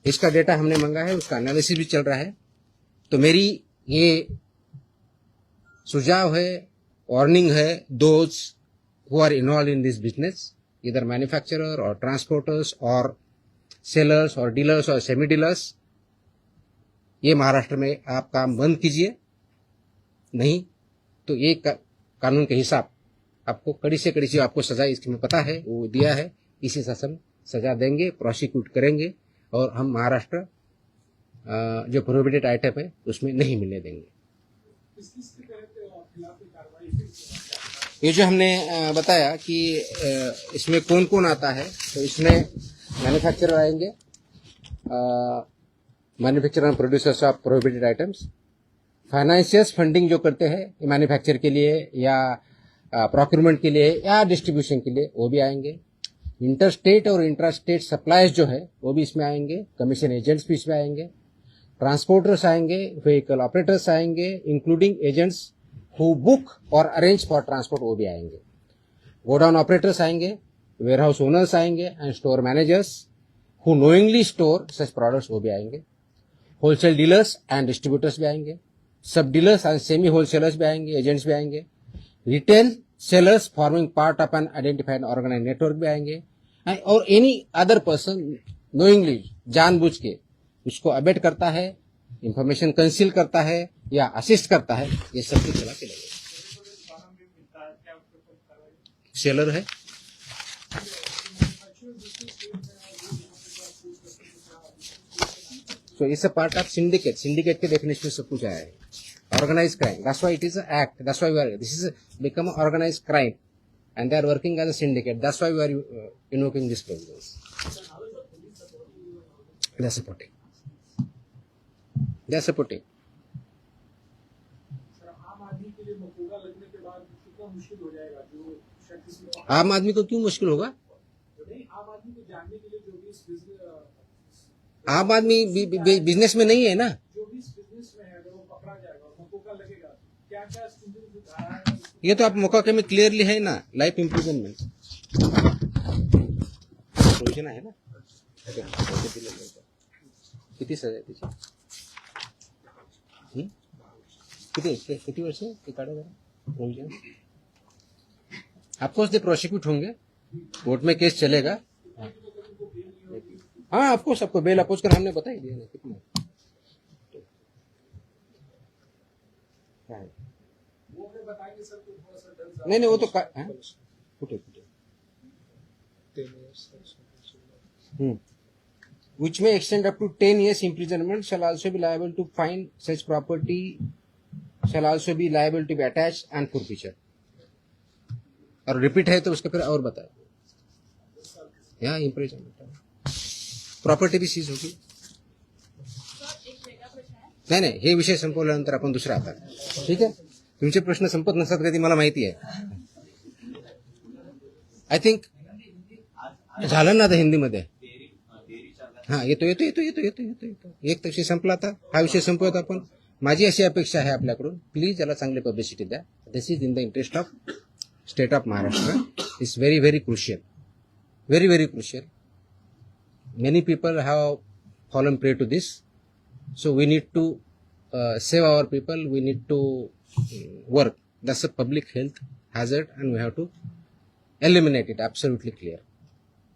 इसका डेटा हमने मांगा है, उसका एनालिसिस भी चल रहा है. तो मेरी ये सुझाव है, वार्निंग है, those who are involve in this business, इधर मैन्युफैक्चरर और ट्रांसपोर्टर्स और सेलर्स और डीलर्स और सेमी डीलर्स, ये महाराष्ट्र में आप काम बंद कीजिए, नहीं तो ये कानून के हिसाब आपको कड़ी से कड़ी जो आपको सजा इसमें पता है वो दिया है, इसी हिसाब से सजा देंगे, प्रोसिक्यूट करेंगे और हम महाराष्ट्र जो प्रोहिबिटेड आइटम है उसमें नहीं मिलने देंगे. किस किस के तहत ये जो हमने बताया कि इसमें कौन कौन आता है, तो इसमें मैन्युफैक्चरर आएंगे, manufacturer end producers of prohibited items, financiers funding जो करते हैं मैन्युफैक्चर के लिए या प्रोक्यूरमेंट के लिए या डिस्ट्रीब्यूशन के लिए, वो भी आएंगे। इंटर स्टेट और इंट्रा स्टेट सप्लाईज जो है वो भी इसमें आएंगे, कमीशन एजेंट्स भी इसमें आएंगे, ट्रांसपोर्टर्स आएंगे, व्हीकल ऑपरेटर्स आएंगे, इंक्लूडिंग एजेंट्स हु बुक और अरेंज फॉर ट्रांसपोर्ट, वो भी आएंगे। गोडाउन ऑपरेटर्स आएंगे, वेयरहाउस ओनर्स आएंगे and store managers who knowingly store such products, वो भी आएंगे। होलसेल डीलर्स एंड डिस्ट्रीब्यूटर्स भी आएंगे, sub dealers and semi wholesalers भी आएंगे, एजेंट्स भी आएंगे, retail sellers forming part of an identified organise network भी आएंगे, और एनी अदर पर्सन नोइंगली, जानबूझ के उसको अबेट करता है, इंफॉर्मेशन कंसील करता है या असिस्ट करता है, ये सब की चला के लगेगा। सेलर है, so it's a part of syndicate. Syndicate K definition में सब कुछ आया है. Organized crime. That's why it is an act. That's why this is become an organized crime, and they are working as a syndicate. That's why we are invoking this provisions. They are supporting. They are supporting. आम आदमी को क्यों मुश्किल होगा? आम आदमी business में नहीं है ना। ये तो आप मुकदमे में क्लियरली है ना, लाइफ इम्प्रिजनमेंट प्रोविजन आहे ना। किती सजा आहे त्याची? किती वर्ष ते काढा जरा प्रोविजन। ऑफकोर्स दे प्रोसिक्यूट होंगे, कोर्ट में केस चलेगा। हाँ ऑफकोर्स, आपको बेल अपोज कर हमने बता ही दिया ना कितना है। नहीं वो तो कुठे which may extend up to 10 years imprisonment, shall also be liable to fine, such property shall also be liable to be attached and forfeiture। और रिपीट है तो उसका फिर और बताए, यहाँ इम्प्रिजनमेंट प्रॉपर्टी भी सीज होगी। नाही हे विषय संपवल्यानंतर आपण दुसरा आता, ठीक आहे। तुमचे प्रश्न संपत नसतात कधी, मला माहिती आहे। आय थिंक झालं ना आता हिंदीमध्ये। हा येतो येतो येतो येतो येतो येतो येतो एक विषय संपला, आता हा विषय संपवत आपण। माझी अशी अपेक्षा आहे आपल्याकडून, प्लीज याला चांगली पब्लिसिटी द्या। This is in the interest of state of Maharashtra, is very very crucial, very very crucial. Many people have fallen prey to this, so we need to save our people. We need to work. That's a public health hazard, and we have to eliminate it. Absolutely clear.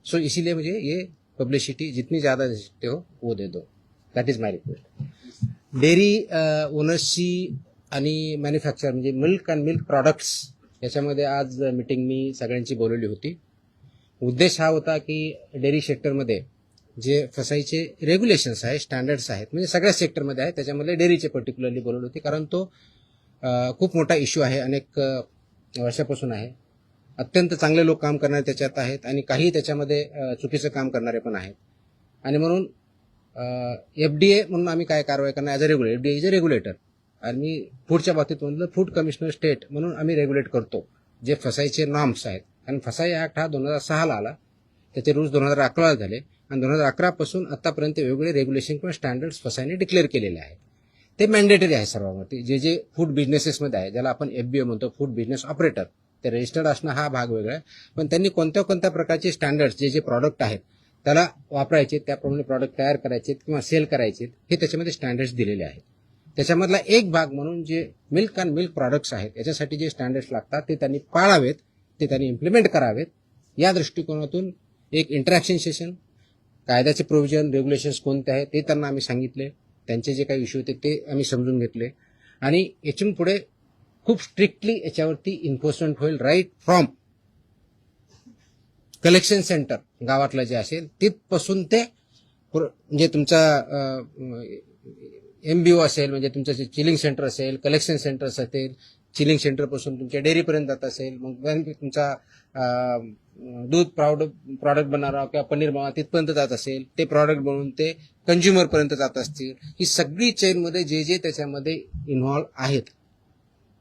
So इसीलिए मुझे ये publicity जितनी ज़्यादा दे सकते हो वो दे दो. That is my request. Dairy ओनर्सची आणि मॅन्युफॅक्चर म्हणजे मिल्क अँड मिल्क प्रॉडक्ट्स याच्यामध्ये आज मीटिंग मी सगळ्यांची बोलवली होती. उद्देश हा होता की डेअरी सेक्टरमध्ये जे फसाईचे रेग्युलेशन्स आहे, स्टँडर्ड्स आहेत, म्हणजे सगळ्या सेक्टरमध्ये आहे, त्याच्यामध्ये डेअरीचे पर्टिक्युलरली बोलवले होते, कारण तो खूप मोठा इश्यू आहे, अनेक वर्षापासून आहे. अत्यंत चांगले लोक काम करणारे त्याच्यात आहेत आणि काही त्याच्यामध्ये चुकीचं काम करणारे पण आहेत. आणि म्हणून FDA म्हणून आम्ही काय कारवाई करणार as a regulator. FDA is a regulator आणि मी फूडच्या बाबतीत म्हणलं फूड कमिशनर स्टेट म्हणून आम्ही रेग्युलेट करतो जे फसाईचे नॉर्म्स आहेत. आणि फसाई ॲक्ट हा 2006ला आला, त्याचे रूल्स 2011ला झाले आणि 2011 पासून आतापर्यंत वेगवेगळे रेग्युलेशन किंवा स्टँडर्ड्स फसाईने डिक्लेअर केलेले आहेत. ते मॅन्डेटरी आहे सर्वांवरती. जे जे फूड बिझनेसेसमध्ये आहे, ज्याला आपण FBO म्हणतो, फूड बिझनेस ऑपरेटर, ते रजिस्टर्ड असणं हा भाग वेगळा आहे. पण त्यांनी कोणत्या कोणत्या प्रकारचे स्टँडर्ड्स जे जे प्रॉडक्ट आहेत त्याला वापरायचे, त्याप्रमाणे प्रॉडक्ट तयार करायचे किंवा सेल करायचे, हे त्याच्यामध्ये स्टँडर्ड्स दिलेले आहेत. त्याच्यामधला एक भाग म्हणून जे मिल्क अँड मिल्क प्रॉडक्ट्स आहेत याच्यासाठी जे स्टँडर्ड्स लागतात ते त्यांनी पाळावेत, ते त्यांनी इम्प्लिमेंट करावेत. या दृष्टिकोनातून एक इंटरॅक्शन सेशन, कायद्याचे प्रोव्हिजन, रेग्युलेशन्स कोणते आहेत ते त्यांना आम्ही सांगितले. त्यांचे जे काही इश्यू होते ते आम्ही समजून घेतले आणि यातून पुढे खूप स्ट्रिक्टली याच्यावरती एन्फोर्समेंट होईल. राईट फ्रॉम कलेक्शन सेंटर गावातलं जे असेल तिथपासून ते म्हणजे तुमचा MBO असेल, म्हणजे तुमचं जे चिलिंग सेंटर असेल, कलेक्शन सेंटर्स असतील, चिलिंग सेंटरपासून तुमच्या डेअरीपर्यंत जात असेल, मग तुमचा दूध प्रॉडक्ट बनवणारा किंवा पनीर बनवणारा तिथपर्यंत जात असेल, ते प्रॉडक्ट बनवून ते कंझ्युमरपर्यंत जात असतील, ही सगळी चेनमध्ये जे जे त्याच्यामध्ये इन्व्हॉल्व आहेत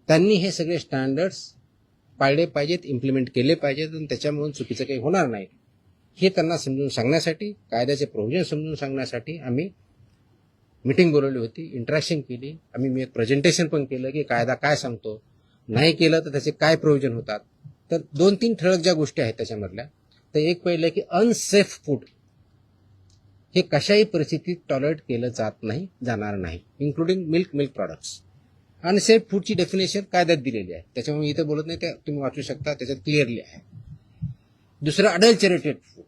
त्यांनी हे सगळे स्टँडर्ड्स पाळले पाहिजेत, इम्प्लिमेंट केले पाहिजेत आणि त्याच्यामधून चुकीचं काही होणार नाही हे त्यांना समजून सांगण्यासाठी, कायद्याचे प्रोव्हिजन समजून सांगण्यासाठी आम्ही मीटिंग बोलवली होती, इंटरॅक्शन केली. मी एक प्रेझेंटेशन पण केलं की कायदा काय सांगतो, नाही केलं तर त्याचे काय प्रोव्हिजन होतात. तर 2-3 ठळक ज्या गोष्टी आहेत त्याच्यामधल्या, तर एक पहिलं की अनसेफ फूड हे कशाही परिस्थितीत टॉलरेट केलं जाणार नाही, इन्क्लुडिंग मिल्क प्रॉडक्ट्स. अनसेफ फूडची डेफिनेशन कायद्यात दिलेली आहे, त्याच्यामुळे इथं बोलत नाही, ते तुम्ही वाचू शकता, त्याच्यात क्लिअरली आहे. दुसरं अडल्चरेटेड फूड,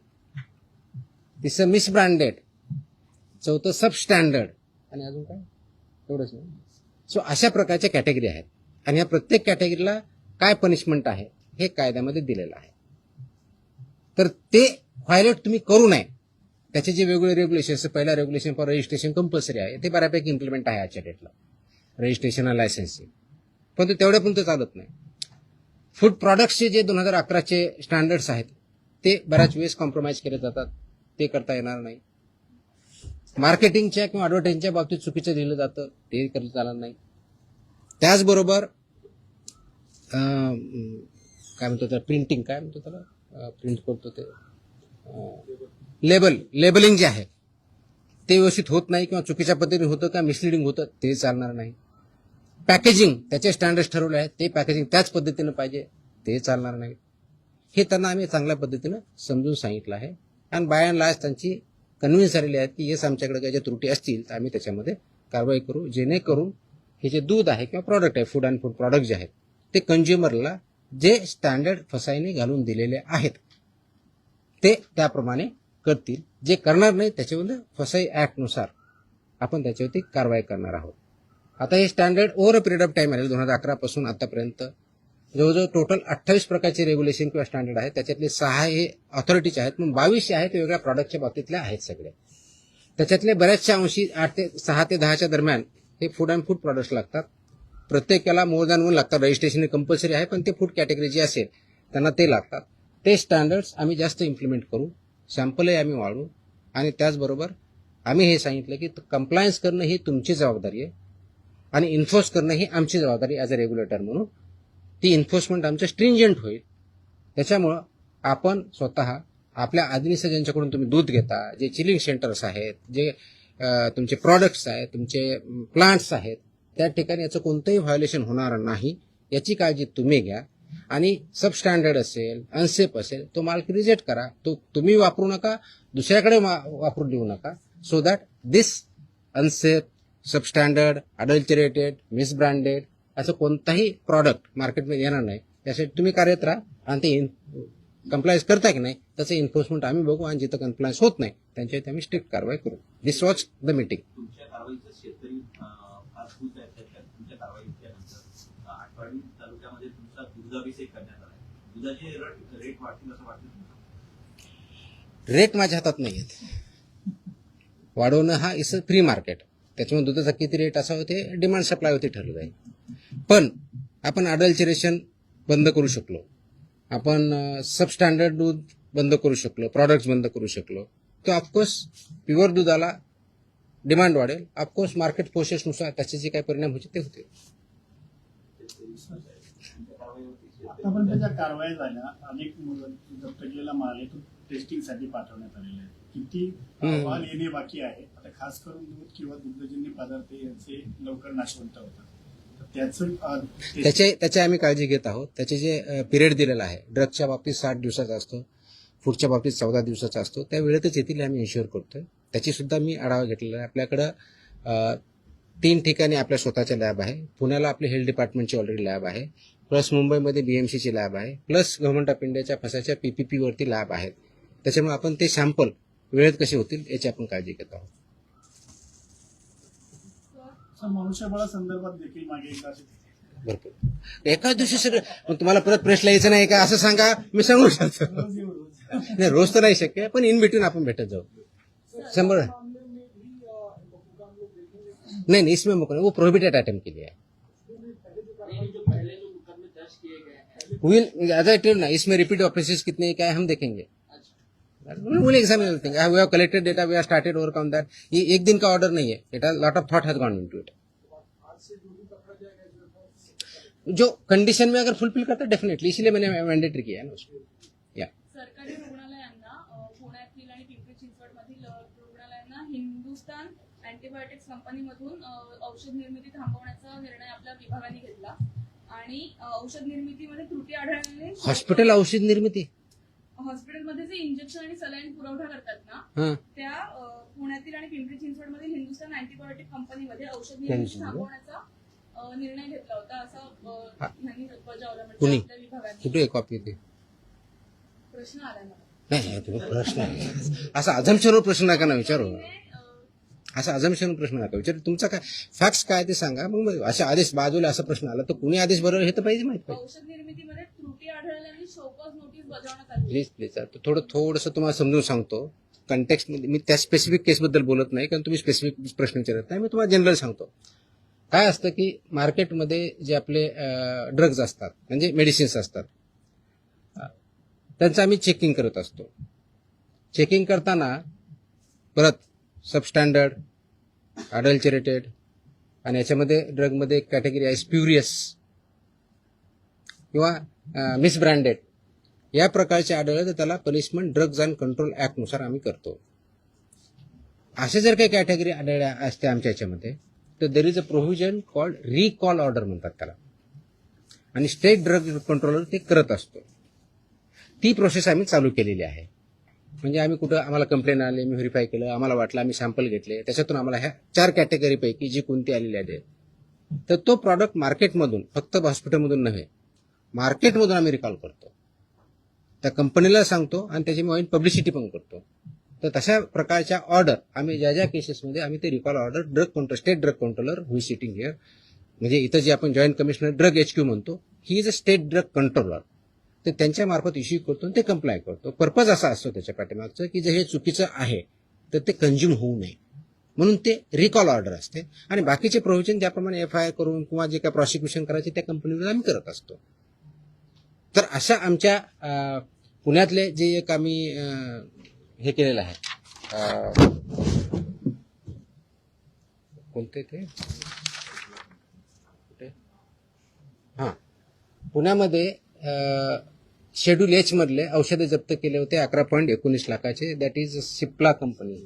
तिसरं मिसब्रँडेड, चौथं सबस्टँडर्ड आणि अजून काय एवढंच नाही. सो अशा प्रकारच्या कॅटेगरी आहेत आणि या प्रत्येक कॅटेगरीला काय पनिशमेंट आहे हे कायद्यामध्ये दिलेलं आहे. तर ते व्हायलेट तुम्ही करू नये, त्याचे जे वेगवेगळे रेग्युलेशन, पहिला रेग्युलेशन फॉर रजिस्ट्रेशन कंपल्सरी आहे, ते बऱ्यापैकी इम्प्लिमेंट आहे आजच्या डेटला, रजिस्ट्रेशन आणि लायसन्सिंग, पण तेवढ्या पण ते चालत नाही. फूड प्रॉडक्ट्सचे जे 2011चे स्टँडर्ड्स आहेत ते बऱ्याच वेळेस कॉम्प्रोमाइज केले जातात, ते करता येणार नाही. मार्केटिंगच्या किंवा ॲडव्हर्टाइजिंगच्या बाबतीत चुकीचं लिहिलं जातं, ते करता चालणार नाही. त्याचबरोबर काय म्हणतो त्याला, प्रिंटिंग काय म्हणतो त्याला, प्रिंट करतो ते लेबलिंग जे आहे ते व्यवस्थित होत नाही किंवा चुकीच्या पद्धतीने होतं किंवा मिसलिडिंग होतं, ते चालणार नाही. पॅकेजिंग त्याचे स्टँडर्ड्स ठरवले आहेत, ते पॅकेजिंग त्याच पद्धतीनं पाहिजे, ते चालणार नाही. हे त्यांना आम्ही चांगल्या पद्धतीनं समजून सांगितलं आहे आणि बाय अँड लार्ज त्यांची कन्व्हिन्स झालेली आहेत की येस आमच्याकडे काही ज्या त्रुटी असतील तर आम्ही त्याच्यामध्ये कारवाई करू, जेणेकरून हे जे दूध आहे किंवा प्रॉडक्ट आहे, फूड अँड फूड प्रॉडक्ट जे आहेत ते कंझ्युमरला जे स्टँडर्ड फसाईने घालून दिलेले आहेत ते त्याप्रमाणे करतील. जे करणार नाही त्याच्यामध्ये फसाई ऍक्टनुसार आपण त्याच्यावरती कारवाई करणार आहोत. आता हे standard over a period of time आले, 2011 पासून आतापर्यंत जवळजवळ टोटल 28 प्रकारचे रेग्युलेशन किंवा स्टँडर्ड आहेत, त्याच्यातले 6 हे ऑथॉरिटीचे आहेत, मग 22 आहेत वेगळ्या प्रॉडक्टच्या बाबतीतल्या आहेत सगळे. त्याच्यातले बऱ्याचशा अंशी 6 ते 10च्या दरम्यान हे फूड अँड फूड प्रॉडक्ट्स लागतात. प्रत्येकाला मोर दॅन 1 लागतात, रजिस्ट्रेशन कंपल्सरी आहे, पण ते फूड कॅटेगरी जी असेल त्यांना ते लागतात. ते स्टँडर्ड्स आम्ही जास्त इम्प्लिमेंट करू, सॅम्पलही आम्ही वाढवू आणि त्याचबरोबर आम्ही हे सांगितलं की कंप्लायन्स करणं ही तुमची जबाबदारी आहे आणि इन्फोर्स करणं ही आमची जबाबदारी ॲज अ रेग्युलेटर म्हणून. ती इन्फोर्समेंट आमचं स्ट्रिंजंट होईल. त्याच्यामुळं आपण स्वतः आपल्या आधीनिसं ज्यांच्याकडून तुम्ही दूध घेता, जे चिलिंग सेंटर्स आहेत, जे तुमचे प्रॉडक्ट्स आहेत, तुमचे प्लांट्स आहेत, त्या ठिकाणी याचं कोणतंही व्हायोलेशन होणार नाही याची काळजी तुम्ही घ्या. आणि सबस्टँडर्ड असेल, अनसेफ असेल, तो माल रिजेक्ट करा, तो तुम्ही वापरू नका, दुसऱ्याकडे वापरून देऊ नका, so that this unsafe, substandard, adulterated, misbranded असं कोणताही प्रॉडक्ट मार्केटमध्ये येणार नाही. त्यासाठी तुम्ही कार्यरत राहा आणि ते कंप्लायन्स करता की नाही त्याचं एन्फोर्समेंट आम्ही बघू आणि जिथं कंप्लायन्स होत नाही त्यांच्यावरती आम्ही स्ट्रिक्ट कारवाई करू. दिस वॉज द मीटिंग. तुमच्या कारवाईचं शेतकरी फार खुश आहेत. तुमच्या कारवाईच्या आठवडी तालुक्यामध्ये तुमचा दुधाभिषेक करण्यात आला आहे. दुधाचे रेट वाढतील असं वाटतं तुम्हाला? रेट माझ्या हातात नाही आहेत. वाढवणं हा इज अ फ्री मार्केट, त्याच्यामुळे दुधाचा किती रेट असावं ते डिमांड सप्लायवरती ठरलं जाईल. पण आपण अडल्चरेशन बंद करू शकलो, आपण सबस्टँडर्ड दूध बंद करू शकलो, प्रॉडक्ट्स बंद करू शकलो, तर ऑफकोर्स प्युअर दुधाला डिमांड वाढेल. ऑफकोर्स मार्केट फोर्सेसनुसार त्याचे जे काही परिणाम होते ते होते. आतापर्यंत ज्या कारवाया झाल्या, अनेक जप्त केलेला माल आहे तो टेस्टिंगसाठी पाठवण्यात आलेला आहे. किती अहवाल येणे बाकी आहे? आता खास करून दूध किंवा दुग्धजन्य पदार्थ यांचे लवकर नाशवंत होतात, त्याची आम्ही काळजी घेत आहोत. त्याचे जे पिरियड दिलेला आहे, ड्रगच्या बाबतीत 60 दिवसाचा असतो, फूडच्या बाबतीत 14 दिवसाचा असतो, त्या वेळेतच येतील आम्ही इन्श्युअर करतोय. त्याची सुद्धा मी आढावा घेतलेला आहे. आपल्याकडं 3 ठिकाणी आपल्या स्वतःच्या लॅब आहे. पुण्याला आपली हेल्थ डिपार्टमेंटची ऑलरेडी लॅब आहे, प्लस मुंबईमध्ये BMCची लॅब आहे, प्लस गव्हर्नमेंट ऑफ इंडियाच्या फसाच्या PPP वरती लॅब आहेत. त्याच्यामुळे आपण ते सॅम्पल वेळेत कसे होतील याची आपण काळजी घेत आहोत. मनुष्यबळासंदर्भात देखील मागे एकदा भरपूर एकाच दिवशी सगळं, मग तुम्हाला परत प्रेसला यायचं नाही का असं सांगा, मी सांगू शकतो. नाही, रोज तर नाही शक्य, पण इन बिटवीन आपण भेटत जाऊ. 100 नहीं इसमें मुकदमा वो प्रोहिबिटेड आइटम के लिए है. विल एज आई टेल ना, इसमें रिपीट ऑफिसेस कितने क्या है हम देखेंगे, will examine everything. We have collected data, we have started work on that. ये एक दिन का ऑर्डर नहीं है, it has lot of thought has gone into it. जो कंडीशन में अगर फुलफिल करता है डेफिनेटली, इसीलिए मैंने मैंडेटरी किया है ना उसको. या सरकारी रुग्णालयांना पुण्यातील आणि पिंपरी चिंचवडमधील रुग्णालयांना हिंदुस्थान अँटीबायोटिक्स कंपनीमधून औषध निर्मिती थांबवण्याचा निर्णय आपल्या विभागाने घेतला आणि औषध निर्मितीमध्ये त्रुटी आढळल्याने हॉस्पिटल औषध निर्मिती हॉस्पिटलमध्ये जे इंजेक्शन आणि सलाईन पुरवठा करतात ना, हां त्या पुण्यातील आणि पिंपरी चिंचवडमधील हिंदुस्थान अँटीबायोटिक कंपनीमध्ये औषध निर्मिती थांबवण्याचा निर्णय घेतला होता, असं यांनी बजावलं. म्हणजे कुणी? आपल्या विभागाने कुठे आहे कॉपी ते? प्रश्न आला मला. नाही तुम्ही प्रश्न असा अझम्पशनवर प्रश्न नका ना विचारू, असा अझम्पशनवर प्रश्न नका विचारू. तुमचा काय फॅक्ट्स काय ते सांगा. मग असे आदेश बाजूला असा प्रश्न आला तर कुणी आदेश बरोबर हे तर पाहिजे माहित पाहिजे. औषध निर्मितीमध्ये त्रुटी आढळल्याने शोकॉज नोटीस बजावण्यात आली. प्लीज प्लीज थोडंसं तुम्हाला समजून सांगतो. कंटेक्स्ट मध्ये मी त्या स्पेसिफिक केसबद्दल बोलत नाही, कारण तुम्ही स्पेसिफिक प्रश्न विचारत नाही. मी तुम्हाला जनरल सांगतो. काय असतं की मार्केटमध्ये जे आपले ड्रग्ज असतात म्हणजे मेडिसिन्स असतात, त्यांचं आम्ही चेकिंग करत असतो. चेकिंग करताना परत सबस्टँडर्ड, अडल्चरेटेड आणि याच्यामध्ये ड्रगमध्ये एक कॅटेगरी आहे स्प्युरियस किंवा मिसब्रँडेड, या प्रकारचे आढळलं तर त्याला पनिशमेंट ड्रग्ज अँड कंट्रोल ऍक्टनुसार आम्ही करतो. असे जर काही कॅटेगरी आढळल्या असते आमच्या याच्यामध्ये तर there is a provision called recall order म्हणतात त्याला, आणि स्टेट ड्रग कंट्रोलर ते करत असतो. ती प्रोसेस आम्ही चालू केलेली आहे. म्हणजे आम्ही कुठं आम्हाला कंप्लेंट आले, मी व्हेरीफाय केलं, आम्हाला वाटलं, आम्ही सॅम्पल घेतले, त्याच्यातून आम्हाला ह्या 4 कॅटेगरीपैकी जी कोणती आलेली आहे तर तो प्रॉडक्ट मार्केटमधून, फक्त हॉस्पिटलमधून नव्हे, मार्केटमधून आम्ही रिकॉल करतो. त्या कंपनीला सांगतो आणि त्याची आम्ही पब्लिसिटी पण करतो. तर तशा प्रकारच्या ऑर्डर आम्ही ज्या ज्या केसेसमध्ये आम्ही ते recall order drug control, state drug controller who is sitting here, म्हणजे इथं जे आपण जॉईंट कमिशनर ड्रग HQ म्हणतो, he is a state drug controller, तर त्यांच्या मार्फत इश्यू करतो आणि ते कंप्लाय करतो. पर्पज असा असतो त्याच्या पाठीमागचं की जर हे चुकीचं आहे तर ते कंझ्युम होऊ नये, म्हणून ते रिकॉल ऑर्डर असते. आणि बाकीचे प्रोव्हिजन ज्याप्रमाणे FIR करून किंवा जे काय प्रॉसिक्युशन करायचे त्या कंपनीवर आम्ही करत असतो. तर अशा आमच्या पुण्यातले जे एक आम्ही हे केलेलं आहे, कोणते ते हां, पुण्यामध्ये शेड्यूल H मधले औषधे जप्त केले होते 11.19 लाखाचे. That is Cipla company.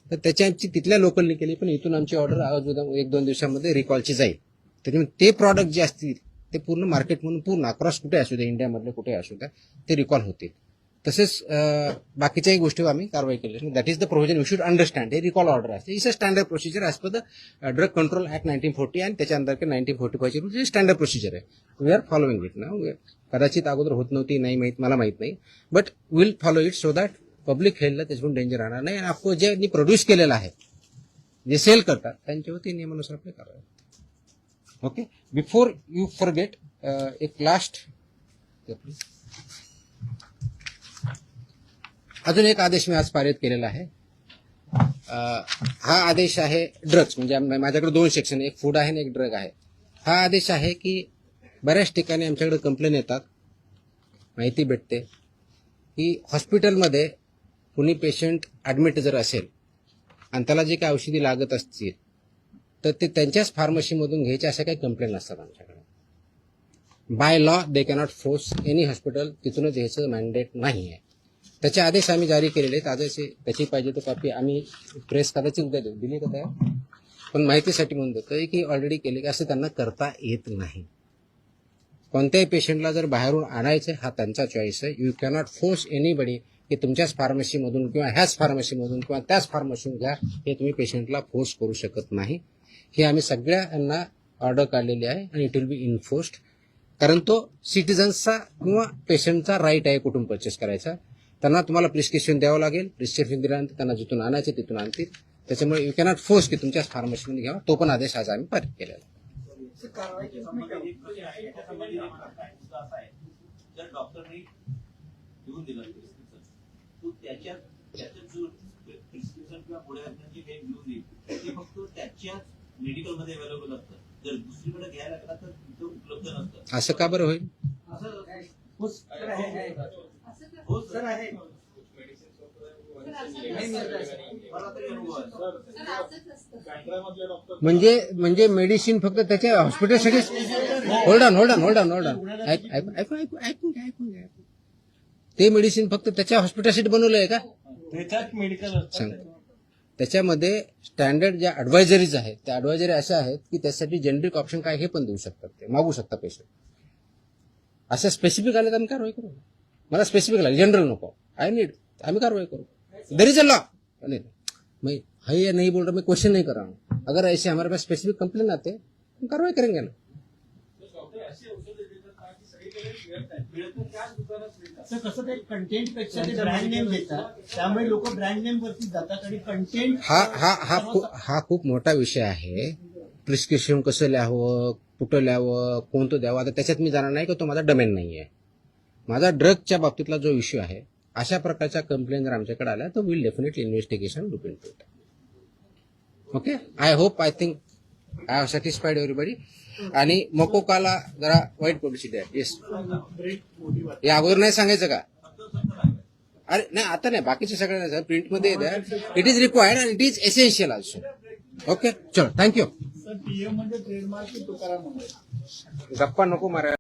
तर त्याची तिथल्या लोकलनी केली, पण इथून आमची ऑर्डर आज 1-2 दिवसामध्ये रिकॉलची जाईल. त्याच्यामुळे ते प्रॉडक्ट जे असतील ते पूर्ण मार्केट म्हणून पूर्ण अक्रॉस कुठे असू द्या, इंडियामधले कुठे असू द्या, ते रिकॉल होतील. तसेच बाकीच्याही गोष्टीवर आम्ही कारवाई केली. That is the provision we should understand. हे रिकॉल ऑर्डर असते, it's a standard procedure as per the drug control act 1940 आणि त्याच्या अंदर 1945 ची स्टँडर्ड प्रोसिजर आहे. We are following it now. कदाचित अगोदर होत नव्हती, नाही माहीत, मला माहीत नाही, but will follow it so that public हेल्थला त्याच्यातून डेंजर राहणार नाही. आणि ऑफकोर्स ज्यांनी प्रोड्यूस केलेलं आहे, जे सेल करतात, त्यांच्यावरती नियमानुसार आपले कारवाई. ओके, बिफोर यू फॉरगेट एक लास्ट अजून एक आदेश मी आज पारित केलेला आहे. हा आदेश आहे ड्रग्स, म्हणजे माझ्याकडे 2 सेक्शन, एक फूड आहे आणि एक ड्रग आहे. हा आदेश आहे की बऱ्याच ठिकाणी आमच्याकडे कंप्लेन येतात, माहिती भेटते की हॉस्पिटलमध्ये कुणी पेशंट ॲडमिट जर असेल आणि त्याला जे काही औषधी लागत असतील तर ते त्यांच्याच फार्मसीमधून घ्यायचे, अशा काही कंप्लेन असतात आमच्याकडे. By law they cannot force any hospital तिथूनच घ्यायचं मॅन्डेट नाही आहे. त्याचे आदेश आम्ही जारी केलेले आहेत. आदेश त्याची पाहिजे तर कॉपी आम्ही प्रेस कदाचित उद्या देऊ, दिली का त्या, पण माहितीसाठी म्हणून देतोय की ऑलरेडी केले की असं त्यांना करता येत नाही. कोणत्याही पेशंटला जर बाहेरून आणायचं हा त्यांचा चॉईस आहे. यू कॅनॉट फोर्स एनीबडी की तुमच्याच फार्मसीमधून किंवा ह्याच फार्मसीमधून किंवा त्याच फार्मसीमधून घ्या, हे तुम्ही पेशंटला फोर्स करू शकत नाही. हे आम्ही सगळ्यांना ऑर्डर काढलेली आहे आणि इट विल बी इन्फोर्स्ड, कारण तो सिटिझन्सचा किंवा पेशंटचा राईट आहे कुठून परचेस करायचा. त्यांना तुम्हाला प्रिस्क्रिप्शन द्यावं लागेल, प्रिस्क्रिप्शन दिल्यानंतर त्यांना जिथून आणायचे तिथून आणतील. त्याच्यामुळे यू कॅनॉट फोर्स की तुमच्याच फार्मसीमध्ये घ्यावा. तो पण आदेश आज आम्ही पारित केलेला आहे. जर डॉक्टरने लिहून दिलं तो त्याच्यात जो प्रिस्क्रिप्शन किंवा पुढे जे काही लिहून देईल ते फक्त त्याच्याच मेडिकलमध्ये अवेलेबल असतं. जर दुसरीकडे घ्यायला लागला तर तिथं उपलब्ध नसतं. असं का बरं होईल? असं हो सर आहे हो सर आहे नाही मिळत आहे, सर. मला तरी अनुभव आहे. बँड्रामधले डॉक्टर म्हणजे मेडिसिन फक्त त्याच्या हॉस्पिटलसाठी होल्ड ऑन ऐकून घ्या. ते मेडिसिन फक्त त्याच्या हॉस्पिटलसाठी बनवलं आहे का? त्याच्यात मेडिकल सांग. त्याच्यामध्ये स्टँडर्ड ज्या ऍडवायझरीज आहेत त्या ऍडवायझरी अशा आहेत की त्यासाठी जेनरिक ऑप्शन काय हे पण देऊ शकतात, ते मागू शकता पेशंट. अशा स्पेसिफिक आले तर आम्ही कारवाई करू. मला स्पेसिफिक लागले, जनरल नको, आम्ही कारवाई करू. There is a law. मैं है या नहीं बोल रहा, मैं क्वेश्चन नहीं कर रहा हूँ. अगर ऐसे हमारे पास स्पेसिफिक कंप्लेन आते हम कार्रवाई करेंगे ना. असं कसं ते कंटेंट पेक्षा ते ब्रँड नेम देतात, त्यामुळे लोक ब्रँड नेम वरती जातात आणि कंटेंट हा खूप मोठा विषय आहे. प्रिस्क्रिप्शन कसं लिहावं, कुठं लिहावं, कोणतं द्यावं, आता त्याच्यात मी जाणार नाही की तो माझा डोमेन नाही आहे. माझा ड्रगच्या बाबतीतला जो इश्यू आहे, अशा प्रकारच्या कंप्लेंट जर आमच्याकडे आल्या तर will definitely investigation look into it. Okay, I think I have satisfied everybody. आणि मकोकाला जरा वाईट पब्लिसिटी आहे. येस, या अगोदर नाही सांगायचं का? अरे नाही, आता नाही, बाकीचे सगळे नाही, प्रिंटमध्ये it is required and it is essential also. Okay, चलो, थँक्यू. सर पीएम म्हणजे ट्रेडमार्क की तुकाराम मुंडे? गप्पा नको मारा.